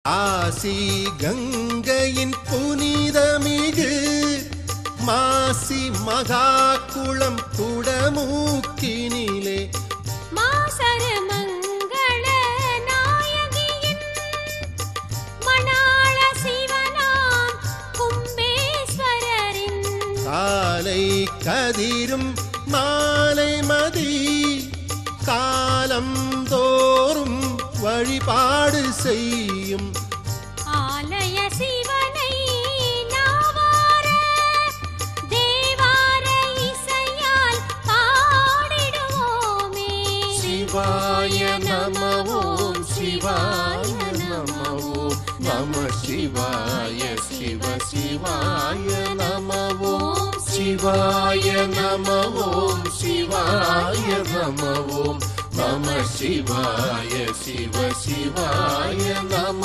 ஆசி கங்கையின் புனிதமிகு மாசி மகாகுளம் குடமூக்கினிலே மாசர மங்கள நாயகியின் மணாள சிவனாம் கும்பேஸ்வரரின் காலை கதிரும் மாலை மதி காலம் தோறும் வழிபாடு செய்யும் ஆலய சிவனை நாவார தேவார இசையால் பாடிடுவோமே. சிவாய நம ஓம் சிவாய நம ஓம் நம சிவாய சிவ சிவாய நம ஓம் சிவாய நம ஓம் சிவாய நம ஓம் நம சிவாய சிவ சிவாய நம